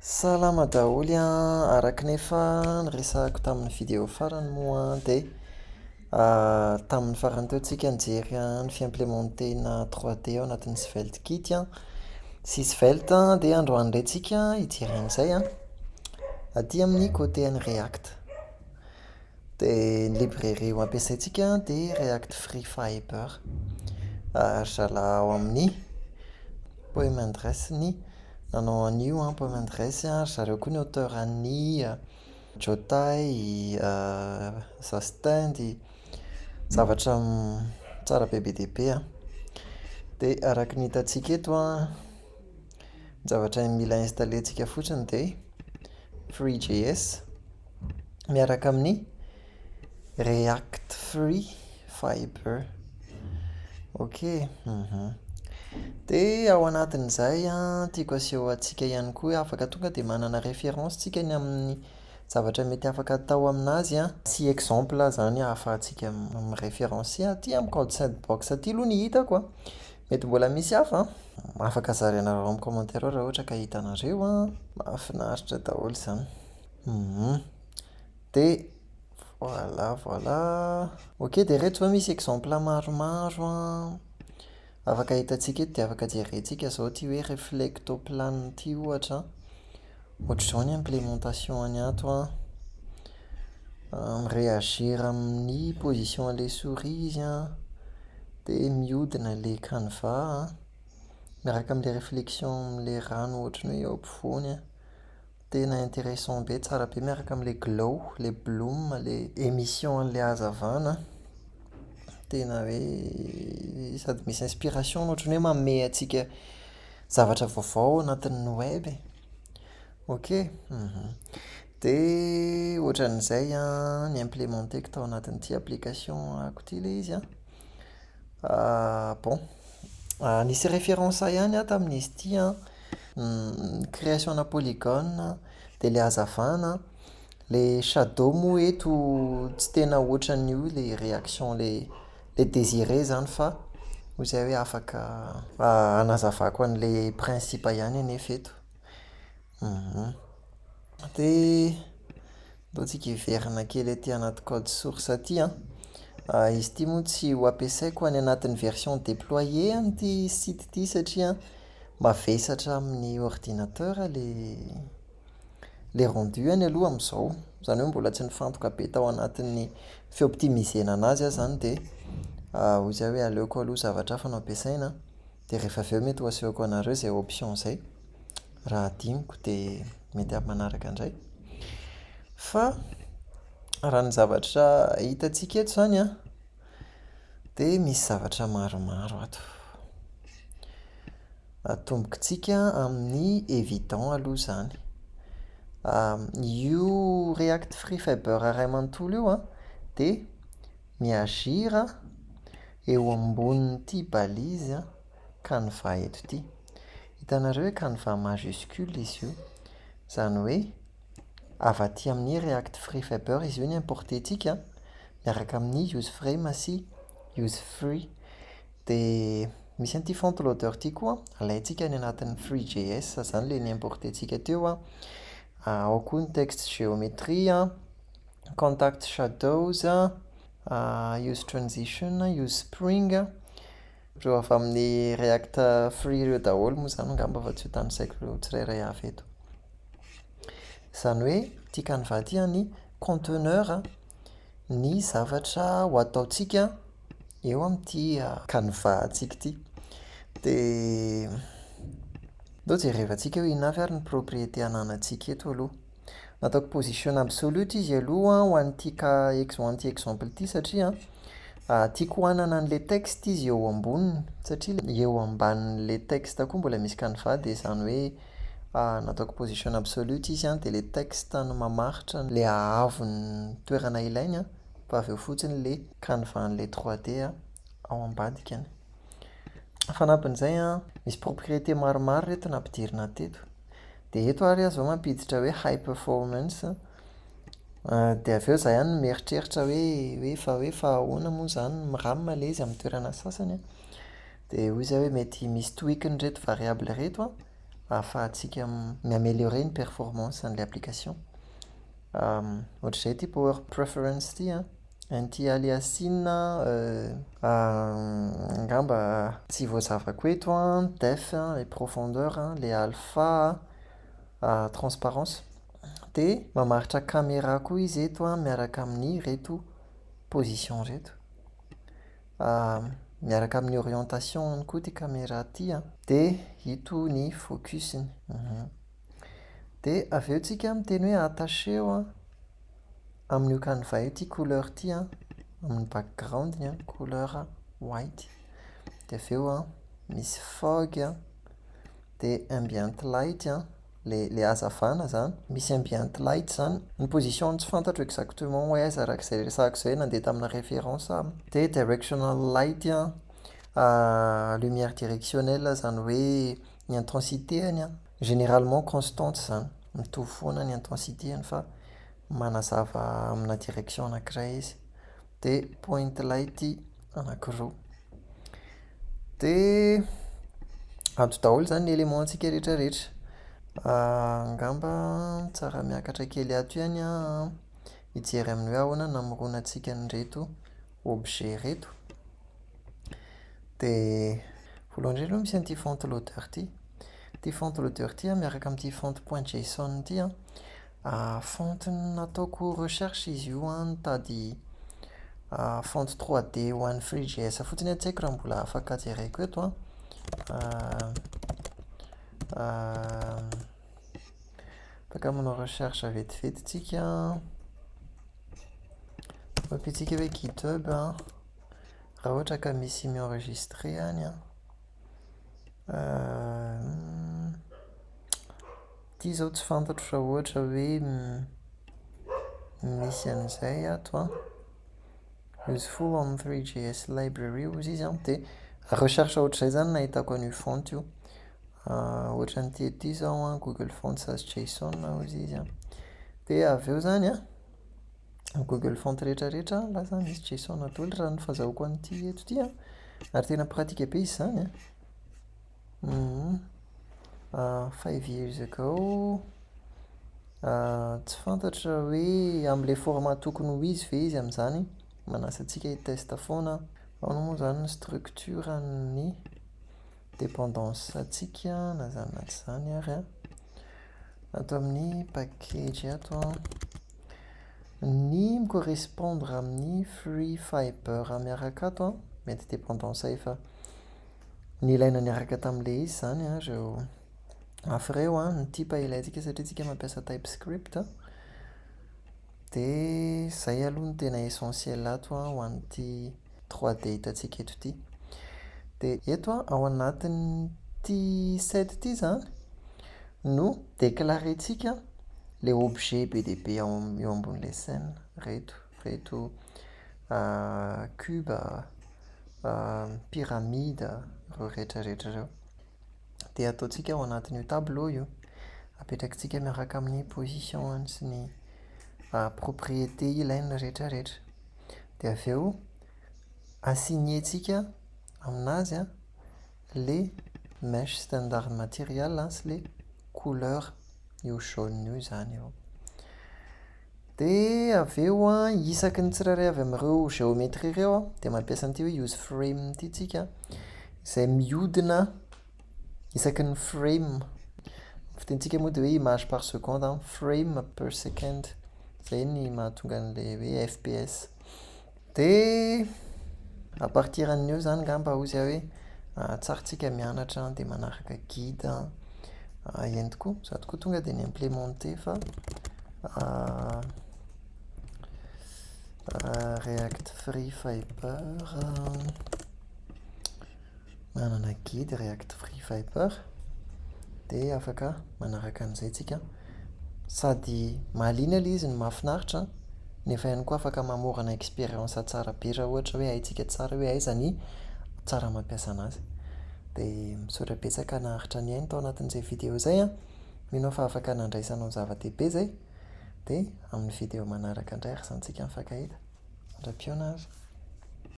Salama daholy an, araka ny efa niresahako tamin'ny vidéo farany moa dia tamin'ny farany teo tsika nijery ny fiimplementena 3D ao anatin'ny Svelte Kit sy Svelte dia androany indray tsika hijery an'izay aty amin'ny côté-n'ny React. Dia ny librairie ho ampiasaintsika dia React Free Fiber. Ry zalahy ao amin'ny poem and ny nanao an'io poem and ry zareo koa ny auteur an'ny Jotai, Zastendy, zavatra tsara bebe dia be dia araka ny hitantsika eto ny zavatra mila installentsika fotsiny dia Free.js miaraka amin'ny React Free Fiber. Ok. Dia ao anatin'izay tiako aseho antsika ihany koa afaka tonga dia manana référence tsika ny amin'ny zavatra mety afaka atao aminazy sy exemple zany ahafahantsika miréférencer aty amin'ny code sandbox aty aloha ny hitako mety mbola misy hafa afaka zarainareo amin'ny commentaire raha ohatra ka hitanareo mahafinaritra daholo izany. Dia voilà. Ok, dia reto zao misy exemple maromaro afaka hitantsika eto dia afaka jerentsika zao ty hoe reflectoplan ty ohatra ohatr'izao ny implémentation-ny ato miréagir amin'ny position an'ilay souris izy dia mihodina ilay canevas miaraka amin'ilay réflexion amin'ilay rano ohatrany hoe eo ampovoany tena intéressant be, tsara be miaraka amin'ilay glow, ilay bloom, ilay émission an'ilay hazavana tena hoe sady misy inspiration ohatrany hoe manome antsika zavatra vaovao anatin'ny web. Ok. Dia ohatran'izay ny implémenteko tao anatin'ity application ako ty ilay izy bon nisy référence ihany tamin'izy ity création na polygone dia ilay hazavana ilay shadow moa eto tsy tena ohatran'io ilay réaction ilay désiré zany fa hoy izay hoe afaka hanazavako an'ilay principe ihany anefa eto. Dia ataontsika hiverina kely aty anaty code source aty izy ity moa tsy ho ampiasaiko any anatin'ny version déployée an'ity site ity satria mavesatra amin'ny ordinateur ilay rendu-any aloha amin'izao, izany hoe mbola tsy nifantoka be tao anatin'ny fioptimisena anazy zany dia hoy izay hoe aleoko aloha zavatra hafa no ampiasaina dia rehefa avy eo mety ho asehoko anareo izay option izay raha adiniko dia mety amin'ny manaraka indray. Fa raha ny zavatra hitantsika eto izany dia misy zavatra maromaro ato. Atombontsika amin'ny évident aloha izany. Io React Free Fiber iray manontolo io dia miagir eo ambonin'ity balise canevas eto ity. Hitanareo hoe canevas majuscule izy io, izany hoe avy aty amin'ny React Free Fiber izy io no importentsika miaraka amin'ny use frame sy use free. Dia misy an'ity font loader ity koa alaintsika any anatin'ny Free.js izany ilay nimportentsika teo ao koa ny text géométrie, contact shadows, use transition, use spring. Reo avy amin'ny React Free ireo daholo moa izany angamba fa tsy ho tanisaiko tsirairay avy eto. Izany hoe ity canevas ity ny conteneur ny zavatra ho ataontsika eo amin'ity canevas antsika ity. Dia ndao jerevantsika hoe inona avy ary ny propriété ananantsika eto aloha. Nataoko position absolute izy aloha ho an'ity exemple ity satria tiako hanana an'ilay texte izy eo amboniny satria eo ambanin'ilay texte koa mbola misy canevas dia izany hoe nataoko position absolute izy dia ilay texte no mamaritra ilay ahavon'ny toerana ilainy fa avy eo fotsiny ilay canevas an'ilay 3D ao ambadikany. Fanampin'izay misy propriété maromaro reto nampidirina teto. Dia eto ary azo mampiditra hoe high performance dia avy eo izaho ihany no mieritreritra hoe fa ahoana moa izany RAM ilay izy amin'ny toerana sasany dia hoy izay hoe mety misy tweak-ny reto variable reto ahafahantsika mi-améliorer ny performance an'ilay application. Ohatr'izay ity power preference ity an, an'ity aliasing angamba tsy voazavako eto an, def les profondeur, les alpha, transparence. Dia mamaritra caméra koa izy eto an, miaraka amin'ny reto position reto. Miaraka amin'ny orientation koa ity caméra ity an. Dia ito ny focusiny. Dia avy eo tsika miteny hoe attaché amin'io canevas ity couleur ity an, amin'ny background-ny an, couleur white. Dia avy eo misy fog an, dia ambient light an, le hazavana zany, misy ambient light zany. Ny position tsy fantatro exactement hoe aiza arak'izay resahako izay nandeha tamina référence. Dia directional light an, lumière directionnelle zany hoe ny intensité-any an, généralement constante zany, mitovy foana ny intensité-any fa manazava amina direction anankiray izy. Dia point light anankiroa. Dia ato daholo zany ny élément-ntsika rehetrarehetra. Angamba tsara miakatra kely ato ihany an, hijery amin'ny hoe ahoana namoronantsika an'ireto objet reto. Dia voalohany indrindra aloha misy an'ity font loader ity. Ity font loader ity miaraka amin'ity font point JSON ity an, font nataoko recherche izy io an, nitady font 3D ho an'ny Free.js fotsiny. Tsy haiko raha mbola afaka jereko eto an. Afaka manao recherche vetivety tsika. Ampiantsika hoe GitHub an, raha ohatra ka misy mi-enregistré any an. Ity izao tsy fantatro raha ohatra hoe misy an'izay ato an. Useful on Three.js library hozy izy an. Dia recherche ohatr'izay zany nahitako an'io font io. Ohatra ny ity izao an, Google Fonts as JSON hozy izy an. Dia avy eo zany an, Google Font rehetrarehetra lasa misy JSON daholo raha ny fahazahoako an'ity eto ity an. Ary tena pratika be izy izany an. 5 years ago. Tsy fantatra hoe amin'ilay format tokony ho izy ve izy amin'izany. Manasa antsika hitesta foana. Ahoana moa zany ny structure-ny dépendance antsika na zany na tsy izany ary an. Ato amin'ny package ato an, ny mi-correspondre amin'ny free fiber miaraka ato an, mety dépendance efa ny ilaina niaraka tamin'ilay izy zany an, ireo afireo an, ny type ilaintsika satria tsika mampiasa TypeScript. Dia izay aloha no tena essentiel ato an ho an'ity 3D hitantsika eto ity. Dia eto an, ao anatin'ity set ity zany no déclarentsika le objet be dia be eo ambon'ilay scène reto cube, pyramide, ireo rehetrarehetra ireo. Dia ataontsika ao anatin'io tableau io. Apetrakintsika miaraka amin'ny position sy ny propriété ilaina rehetrarehetra. Dia avy eo assigner-tsika aminazy an le mesh standard material sy le couleur io jaune io izany eo. Dia avy eo an, isaky ny tsirairay avy amin'ireo géométrie ireo an, dia mampiasa an'ity hoe use frame ity tsika, izay mihodina isaky ny frame. Fitentsika moa dia hoe image par seconde, frame per second. Izay ny mahatonga an'ilay hoe FPS. Dia à partir an'io zany ngamba hozy hoe tsarintsika mianatra dia manaraka guide ihany tokoa. Za tokoa tonga dia ni-implémenté fa React Free Fiber, manana guide React Free Fiber. Dia afaka manaraka an'izay tsika. Sady mahaliana ilay izy, ny mahafinaritra, nefa ihany koa afaka mamorana expérience tsara be raha ohatra hoe haintsika tsara hoe aiza ny tsara mampiasa anazy. Dia misaotra betsaka naharitra ny aina tao anatin'izay vidéo izay an. Mino fa afaka nandraisanao zava-dehibe izay. Dia amin'ny vidéo manaraka indray ary izany tsika mifankahita. Mandra-pionavy.